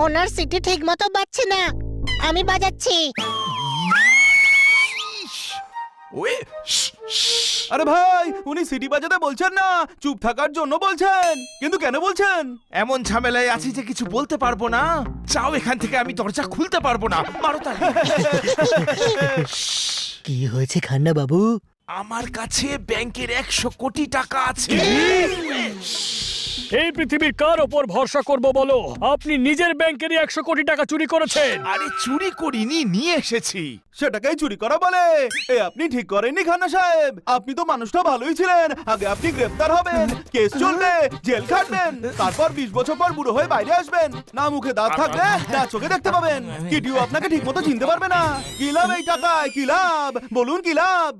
ওনার city ঠিক মতো বাজছে না, আমি বাজাচ্ছি। আরে ভাই, উনি সিটি বাজাতে বলছেন না, চুপ থাকার জন্য বলছেন। কিন্তু কেন বলছেন? এমন ঝামেলায় আছি যে কিছু বলতে পারবো না। চাও এখান থেকে আমি দরজা খুলতে পারবো না। মারো তালি। কি হয়েছে খান্না বাবু? আমার কাছে ব্যাংকের 100 কোটি টাকা আছে। এই পৃথিবীর কার ওপর ভরসা করব বলো? আপনি নিজের ব্যাংকেরই 100 কোটি টাকা চুরি করেছেন। আরে চুরি করিনি, নিয়ে এসেছি। সেটাকেই চুরি করা বলে? আপনি ঠিক করেননি খান্না সাহেব। আপনি তো মানুষটা ভালোই ছিলেন। আগে আপনি গ্রেফতার হবেন, কেস চলবে, জেল খাটবেন, তারপর 20 বছর পর বুড়ো হয়ে বাইরে আসবেন। না মুখে দাঁত থাকলে না চোখে দেখতে পাবেন। কিটিও আপনাকে ঠিক মতো চিনতে পারবে না। কি লাভ এই টাকায়? কি লাভ বলুন, কি লাভ?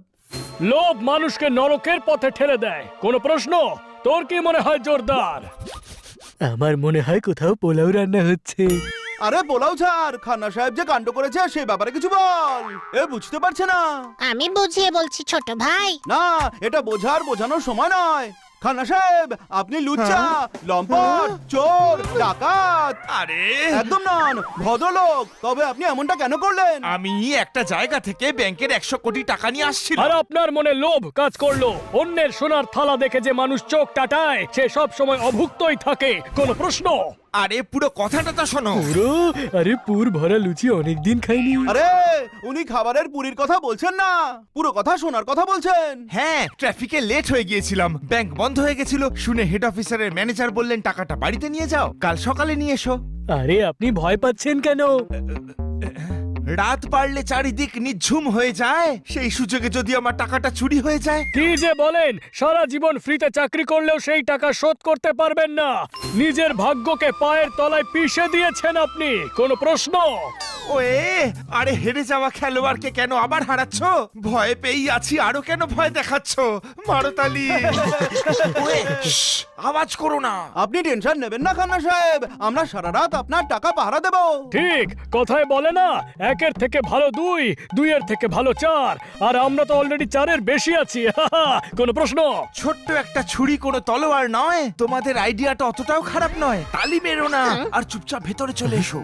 লোভ মানুষকে নরকের পথে ঠেলে দেয়। কোনো প্রশ্ন? তোর কি মনে হয় জোরদার? আমার মনে হয় কোথাও পোলাও রান্না হচ্ছে। আরে পোলাও ছাড়, খান্না সাহেব যে কাণ্ড করেছে সেই ব্যাপারে কিছু বল। বুঝতে পারছে না? আমি বুঝিয়ে বলছি ছোট ভাই। না, এটা বোঝানোর সময় নয়। খান্না সাহেব, আপনি লুচ্চা, লম্পট, চোর, ডাকাত। আরে একদম নন, ভদ্রলোক। তবে আপনি এমনটা কেন করলেন? আমি একটা জায়গা থেকে ব্যাংকের 100 কোটি টাকা নিয়ে আসছিলাম। আর আপনার মনে লোভ কাজ করলো। অন্যের সোনার থালা দেখে যে মানুষ চোখ টাটায় সে সব সময় অভুক্তই থাকে। কোনো প্রশ্ন? আরে পুরো কথাটা তো শোনো। পুরো? আরে পুর ভরা লুচি অনেকদিন খাইনি। আরে উনি খাবারের পুরীর কথা বলছেন না, পুরো কথা শোনার কথা বলছেন। হ্যাঁ, ট্রাফিকে লেট হয়ে গিয়েছিলাম, ব্যাংক বন্ধ হয়ে গেছিল। শুনে হেড অফিসারের ম্যানেজার বললেন টাকাটা বাড়িতে নিয়ে যাও, কাল সকালে নিয়ে এসো। আরে আপনি ভয় পাচ্ছেন কেন? রাত বাড়লে চারিদিক নিঝুম হয়ে যায়, সেই সুযোগে যদি আমার টাকাটা চুরি হয়ে যায়। কি যে বলেন! সারা জীবন ফ্রিতে চাকরি করলেও সেই টাকা শোধ করতে পারবেন না। নিজের ভাগ্যকে পায়ের তলায় পিষে দিয়েছেন আপনি। কোনো প্রশ্ন? ওয়ে, আরে হেরে যাওয়া খেলোয়াড়কে কেন আবার হারাচ্ছ? ভয় পেয়েই আছি, আরো কেন ভয় দেখাচ্ছ? মারো তালি। ওয়ে, আওয়াজ করো না। আপনি টেনশন নেবেন না খান্না সাহেব, আমরা সারা রাত আপনার টাকা পাহারা দেব। ঠিক কথায় বলে না, একের থেকে ভালো 2, 2-এর থেকে ভালো 4, আর আমরা তো অলরেডি 4-এর বেশি আছি। কোনো প্রশ্ন? ছোট্ট একটা ছুরি কোনো তলোয়ার নয়। তোমাদের আইডিয়াটা অতটাও খারাপ নয়। তালি মেরো না আর চুপচাপ ভেতরে চলে এসো।